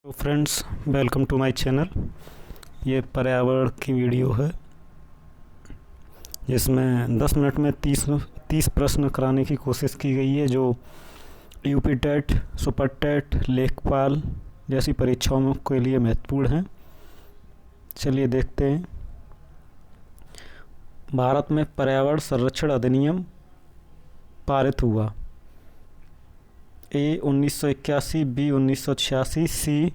तो friends, welcome to my channel. ये पर्यावरण की वीडियो है जिसमें 10 मिनट में 30 प्रश्न कराने की कोशिश की गई है, जो यूपी टेट, सुपर टेट, लेखपाल जैसी परीक्षाओं के लिए महत्वपूर्ण हैं। चलिए देखते हैं। भारत में पर्यावरण संरक्षण अधिनियम पारित हुआ। ए 1981, बी 1986, सी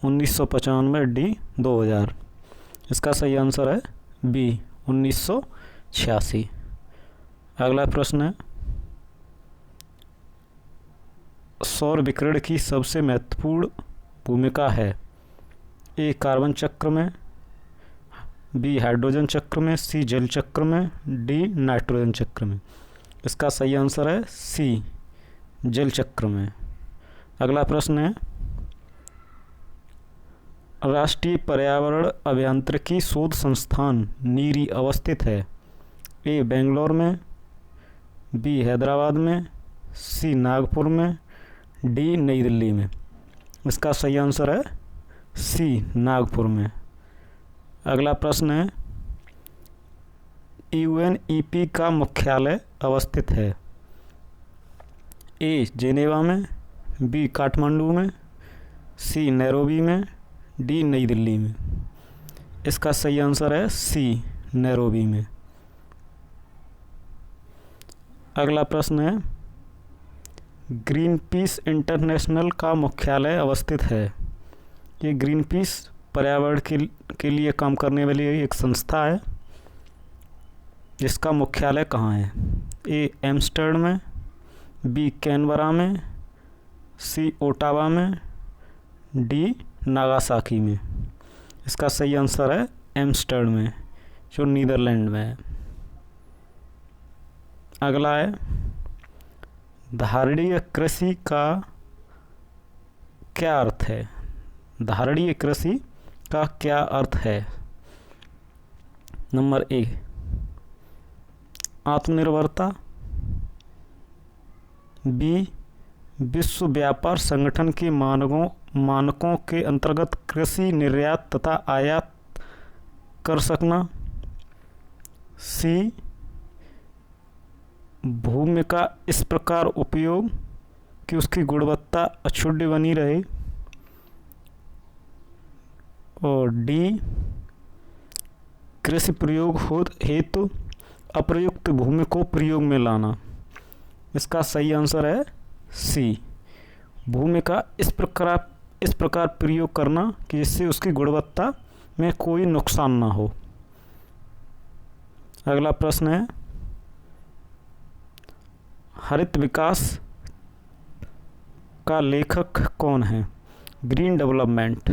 1995, डी 2000। इसका सही आंसर है बी 1986। अगला प्रश्न है, सौर विकिरण की सबसे महत्वपूर्ण भूमिका है। ए कार्बन चक्र में, बी हाइड्रोजन चक्र में, सी जल चक्र में, डी नाइट्रोजन चक्र में। इसका सही आंसर है सी जल चक्र में। अगला प्रश्न है, राष्ट्रीय पर्यावरण अभियांत्रिकी शोध संस्थान नीरी अवस्थित है। ए बेंगलोर में, बी हैदराबाद में, सी नागपुर में, डी नई दिल्ली में। इसका सही आंसर है सी नागपुर में। अगला प्रश्न है, यूएनईपी का मुख्यालय अवस्थित है। ए जेनेवा में, बी काठमांडू में, सी नैरोबी में, डी नई दिल्ली में। इसका सही आंसर है सी नैरोबी में। अगला प्रश्न है, ग्रीन पीस इंटरनेशनल का मुख्यालय अवस्थित है। ये ग्रीन पीस पर्यावरण के लिए काम करने वाली एक संस्था है, जिसका मुख्यालय कहाँ है। ए एम्स्टर्डम में, बी कैनबरा में, सी ओटावा में, डी नागासाकी में। इसका सही आंसर है एम्स्टर्डम में, जो नीदरलैंड में है। अगला है, धारणीय कृषि का क्या अर्थ है। धारणीय कृषि का क्या अर्थ है। नंबर ए आत्मनिर्भरता, बी विश्व व्यापार संगठन के मानकों के अंतर्गत कृषि निर्यात तथा आयात कर सकना, सी भूमि का इस प्रकार उपयोग कि उसकी गुणवत्ता अक्षुण्ण बनी रहे, और डी कृषि प्रयोग हेतु अप्रयुक्त भूमि को प्रयोग में लाना। इसका सही आंसर है सी भूमि का इस प्रकार प्रयोग करना कि जिससे उसकी गुणवत्ता में कोई नुकसान ना हो। अगला प्रश्न है, हरित विकास का लेखक कौन है। Green development.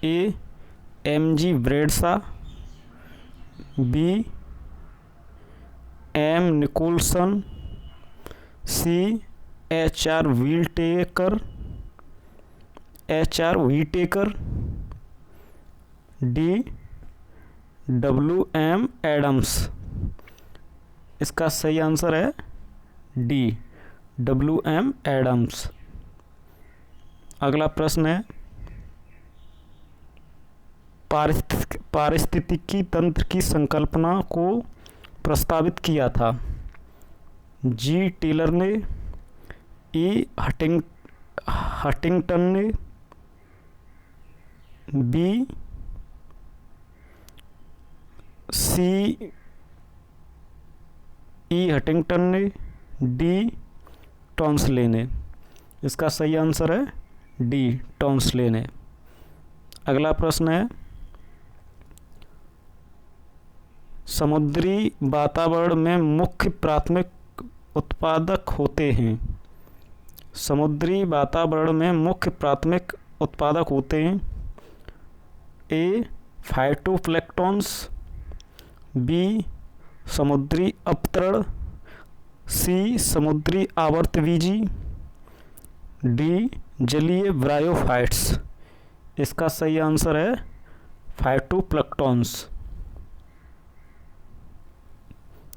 A M G. Bradshaw, B M Nicholson, C H R. Whittaker, D W M. Adams. इसका सही आंसर है डी डब्ल्यू.एम. एडम्स। अगला प्रश्न है, पारिस्थितिकी तंत्र की संकल्पना को प्रस्तावित किया था। जी टेलर ने, ई हटिंगटन ने, बी सी ई हटिंगटन ने, डी टॉन्सले ने। इसका सही आंसर है डी टॉन्सले ने। अगला प्रश्न है, समुद्री वातावरण में मुख्य प्राथमिक उत्पादक होते हैं। समुद्री वातावरण में मुख्य प्राथमिक उत्पादक होते हैं। ए फाइटोप्लैंक्टन्स, बी समुद्री अपतरण, सी समुद्री आवर्तबीजी, डी जलीय ब्रायोफाइट्स। इसका सही आंसर है फाइटोप्लैंक्टन्स।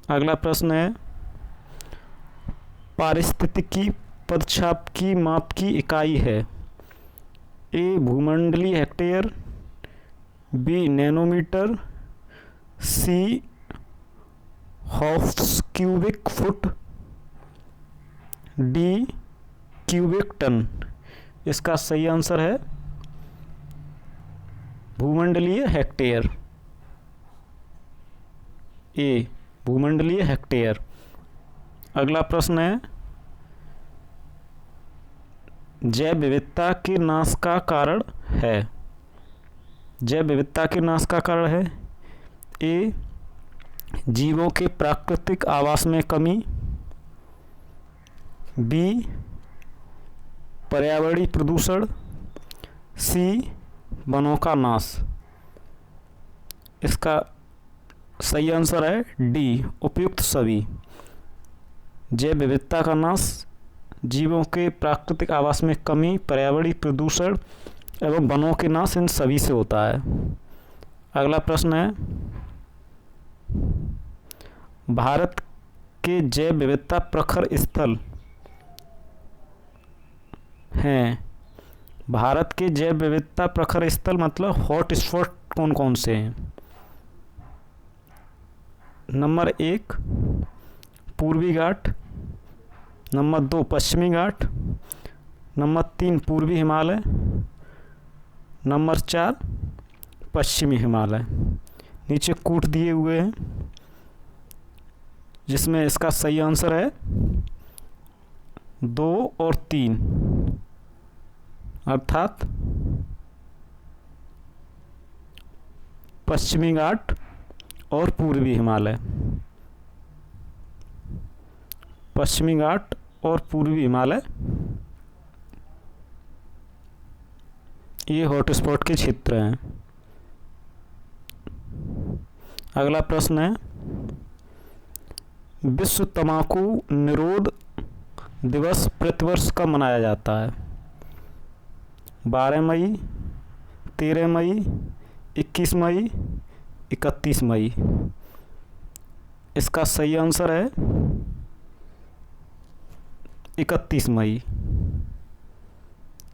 अगला प्रश्न है, पारिस्थितिकी पदछाप की माप की इकाई है? ए भूमंडलीय hectare, B nanometre, C hoppus cubic foot, D cubic ton. इसका सही आंसर है भूमंडलीय हेक्टेयर, ए भूमंडलीय हेक्टेयर। अगला प्रश्न है, जैव विविधता के नाश का कारण है? जैव विविधता के नाश का कारण है ए जीवों के प्राकृतिक आवास में कमी, बी पर्यावरणीय प्रदूषण, सी वनों का नाश। इसका सही आंसर है डी उपयुक्त सभी। जैव विविधता का नाश जीवों के प्राकृतिक आवास में कमी, पर्यावरणीय प्रदूषण एवं वनों के नाश, इन सभी से होता है। अगला प्रश्न है, भारत के जैव विविधता प्रखर स्थल हैं। भारत के जैव विविधता प्रखर स्थल मतलब हॉट स्पॉट कौन कौन से हैं? नंबर 1 पूर्वी घाट, नंबर 2 पश्चिमी घाट, नंबर 3 पूर्वी हिमालय, नंबर 4 पश्चिमी हिमालय। नीचे कूट दिए हुए हैं जिसमें इसका सही आंसर है 2 और 3, अर्थात पश्चिमी घाट और पूर्वी हिमालय। पश्चिमी घाट और पूर्वी हिमालय ये हॉटस्पॉट के क्षेत्र हैं। अगला प्रश्न है, विश्व तंबाकू निरोध दिवस प्रतिवर्ष कब मनाया जाता है? 12 मई, 13 मई, 21 मई, 31 मई। इसका सही आंसर है 31 मई।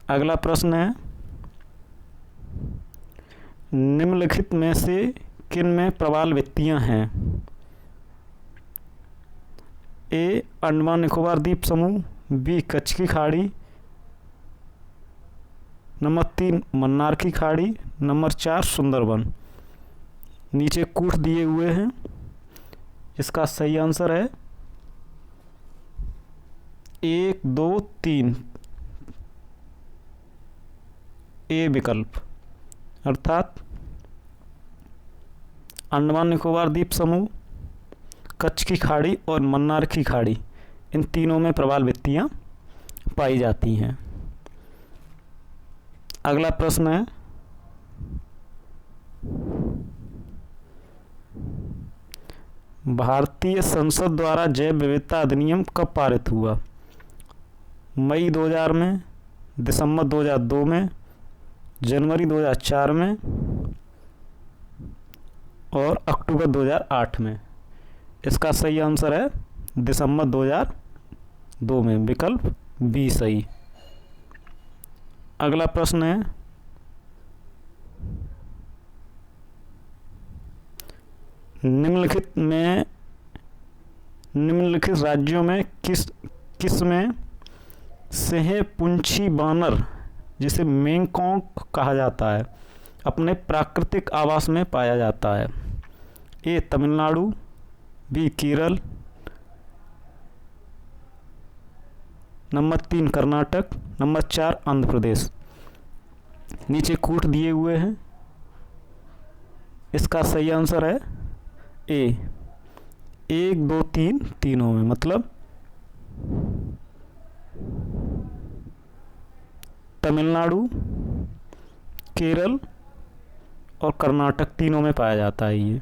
अगला प्रश्न है, निम्नलिखित में से किन में प्रवाल भित्तियां हैं? ए अंडमान निकोबार द्वीप समूह, बी कच्छ की खाड़ी, नंबर 3 मन्नार की खाड़ी, नंबर 4 सुंदरबन। नीचे कूट दिए हुए हैं, इसका सही आंसर है 1, 2, 3, ए विकल्प, अर्थात अंडमान निकोबार द्वीप समूह, कच्छ की खाड़ी और मन्नार की खाड़ी, इन तीनों में प्रवाल भित्तियां पाई जाती हैं। अगला प्रश्न है, भारतीय संसद द्वारा जैव विविधता अधिनियम कब पारित हुआ? मई 2000 में, दिसंबर 2002 में, जनवरी 2004 में और अक्टूबर 2008 में। इसका सही आंसर है दिसंबर 2002 में, विकल्प बी सही। अगला प्रश्न है, निम्नलिखित राज्यों में किस में सिंह-पूंछी बानर, जिसे मेंगकॉन्ग कहा जाता है, अपने प्राकृतिक आवास में पाया जाता है? A Tamil Nadu, B Kerala, number 3 Karnataka, number 4 Andhra Pradesh. नीचे कूट दिए हुए हैं, इसका सही आंसर है ए 1, 2, 3 तीनों में, मतलब तमिलनाडु, केरल और कर्नाटक तीनों में पाया जाता है ये।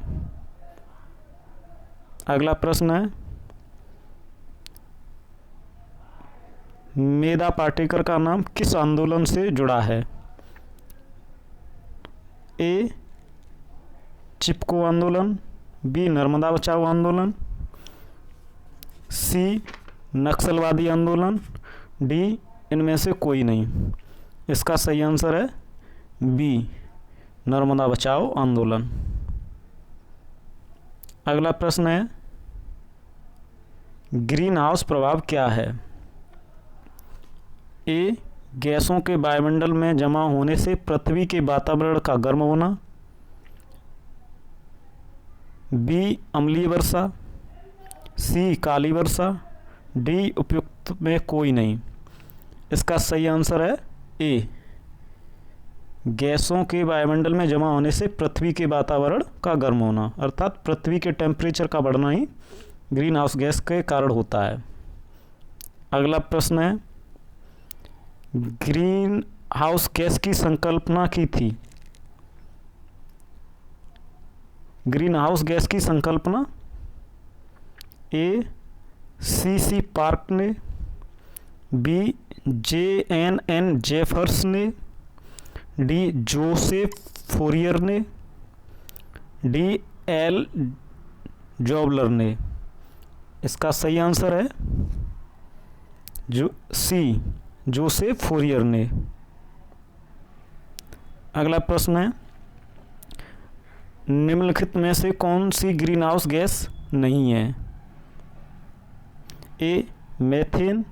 अगला प्रश्न है, मेधा पाटेकर का नाम किस आंदोलन से जुड़ा है? ए चिपको आंदोलन, बी नर्मदा बचाओ आंदोलन, सी नक्सलवादी आंदोलन, डी इनमें से कोई नहीं। इसका सही आंसर है बी, नर्मदा बचाओ आंदोलन। अगला प्रश्न है, ग्रीन हाउस प्रभाव क्या है? ए, गैसों के वायुमंडल में जमा होने से पृथ्वी के वातावरण का गर्म होना। बी, अम्लीय वर्षा। सी, काली वर्षा। डी, उपयुक्त में कोई नहीं। इसका सही आंसर है ए, गैसों के वायुमंडल में जमा होने से पृथ्वी के वातावरण का गर्म होना, अर्थात पृथ्वी के टेम्परेचर का बढ़ना ही ग्रीन हाउस गैस के कारण होता है। अगला प्रश्न है, ग्रीन हाउस गैस की संकल्पना की थी? ग्रीन हाउस गैस की संकल्पना ए, सी पार्क ने। बी, JNN जेफर्स ने। डी, जोसेफ फोरियर ने। डी, एल जॉबलर ने। इसका सही आंसर है सी, जोसेफ फोरियर ने। अगला प्रश्न है, निम्नलिखित में से कौन सी ग्रीन हाउस गैस नहीं है? A, methane.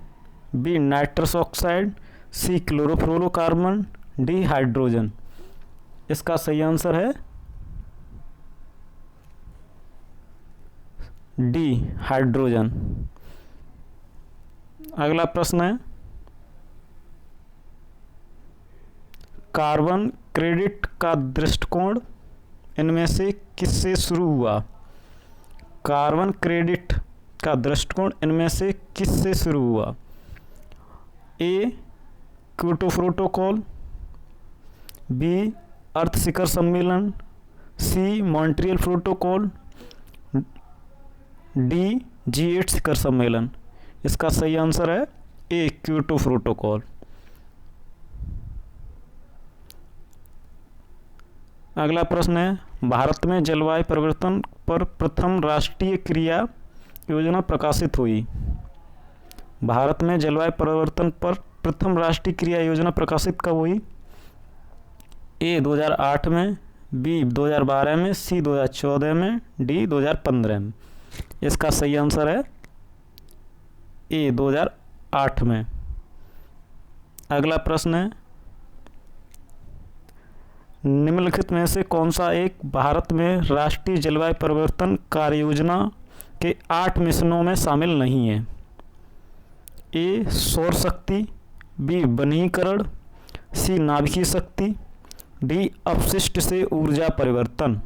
B, nitrous oxide. C, chlorofluorocarbon. D, hydrogen. इसका सही आंसर है डी, हाइड्रोजन। अगला प्रश्न है, कार्बन क्रेडिट का दृष्टिकोण इनमें से किससे शुरू हुआ? कार्बन क्रेडिट का दृष्टिकोण इनमें से किससे शुरू हुआ? ए, क्योटो प्रोटोकॉल। बी, अर्थ शिखर सम्मेलन। सी, मॉन्ट्रियल प्रोटोकॉल। डी, G8 शिखर सम्मेलन। इसका सही आंसर है ए, क्योटो प्रोटोकॉल। अगला प्रश्न है, भारत में जलवायु परिवर्तन पर प्रथम राष्ट्रीय क्रिया योजना प्रकाशित हुई? भारत में जलवायु परिवर्तन पर प्रथम राष्ट्रीय क्रिया योजना प्रकाशित कब हुई? ए, 2008 में। बी, 2012 में। सी, 2014 में। डी, 2015 में। इसका सही आंसर है ए, 2008 में। अगला प्रश्न है, निम्नलिखित में से कौन सा एक भारत में राष्ट्रीय जलवायु परिवर्तन कार्य योजना के 8 मिशनों में शामिल नहीं है? ए, सौर शक्ति। बी, वनीकरण। सी, नाभिकीय शक्ति। डी, अपशिष्ट से ऊर्जा परिवर्तन।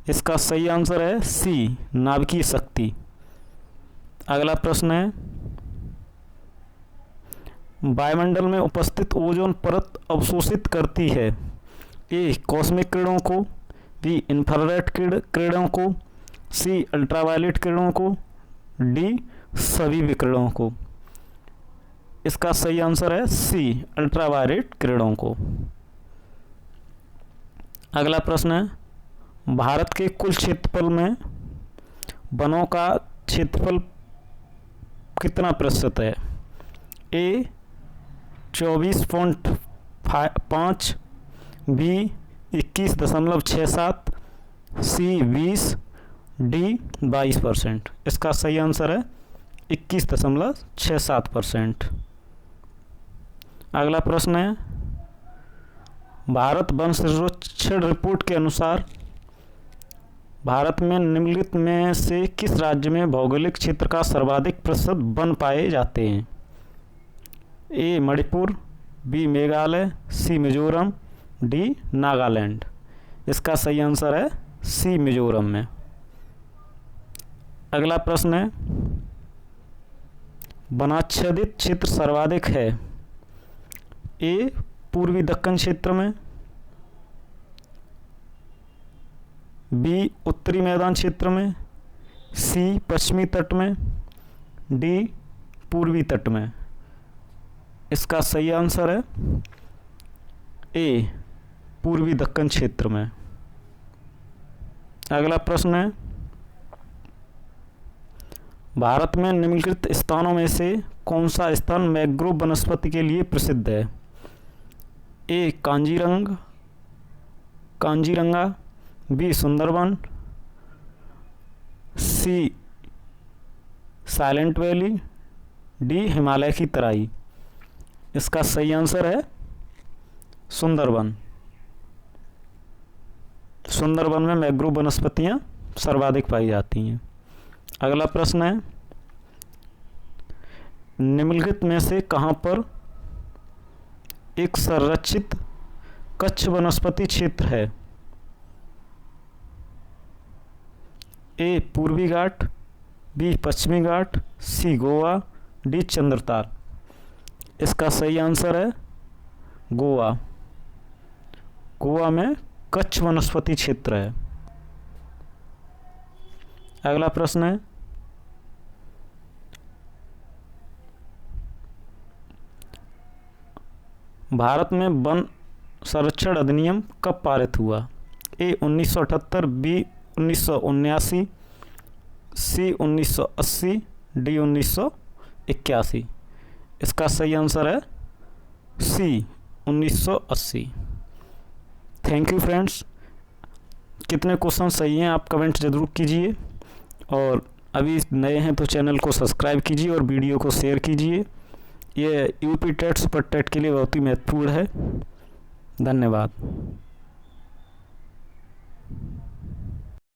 इसका सही आंसर है सी, नाभिकीय शक्ति। अगला प्रश्न है, वायुमंडल में उपस्थित ओजोन परत अवशोषित करती है? ए, कॉस्मिक किरणों को। बी, इंफ्रारेड किरणों को। सी, अल्ट्रावायलेट किरणों को। डी, सभी विकिरणों को। इसका सही आंसर है सी, अल्ट्रावायलेट किरणों को। अगला प्रश्न है, भारत के कुल क्षेत्रफल में वनों का क्षेत्रफल कितना प्रतिशत है? ए, 24.5। बी, 21.67। सी, 20। डी, 22%। इसका सही आंसर है 21.67%। अगला प्रश्न है, भारत वन सर्वेक्षण रिपोर्ट के अनुसार भारत में निम्नलिखित में से किस राज्य में भौगोलिक क्षेत्र का सर्वाधिक प्रतिशत वन पाए जाते हैं? ए, मणिपुर। बी, मेघालय। सी, मिजोरम। डी, नागालैंड। इसका सही आंसर है सी, मिजोरम में। अगला प्रश्न है, वनाच्छादित क्षेत्र सर्वाधिक है? ए, पूर्वी दक्कन क्षेत्र में। बी, उत्तरी मैदान क्षेत्र में। सी, पश्चिमी तट में। डी, पूर्वी तट में। इसका सही आंसर है ए, पूर्वी दक्कन क्षेत्र में। अगला प्रश्न है, भारत में निम्नलिखित स्थानों में से कौन सा स्थान मैंग्रोव वनस्पति के लिए प्रसिद्ध है? ए कांजीरंगा, बी सुंदरबन, सी साइलेंट वैली, डी हिमालय की तराई। इसका सही आंसर है सुंदरबन। सुंदरबन में मैंग्रोव वनस्पतियां सर्वाधिक पाई जाती हैं। अगला प्रश्न है, निम्नलिखित में से कहां पर एक संरक्षित कच्छ वनस्पति क्षेत्र है? ए पूर्वी घाट, बी पश्चिमी घाट, सी गोवा, डी चंद्रताल। इसका सही आंसर है गोवा। गोवा में कच्छ वनस्पति क्षेत्र है। अगला प्रश्न है, भारत में वन संरक्षण अधिनियम कब पारित हुआ? ए 1978, बी 1979, सी 1980, डी 1981। इसका सही आंसर है सी 1980। Thank you friends. कितने क्वेश्चन सही हैं आप कमेंट ज़रूर कीजिए, और अभी नए हैं तो चैनल को सब्सक्राइब कीजिए और वीडियो को शेयर कीजिए। ये यूपी टेट सुपर टेट के लिए बहुत ही महत्वपूर्ण है। धन्यवाद।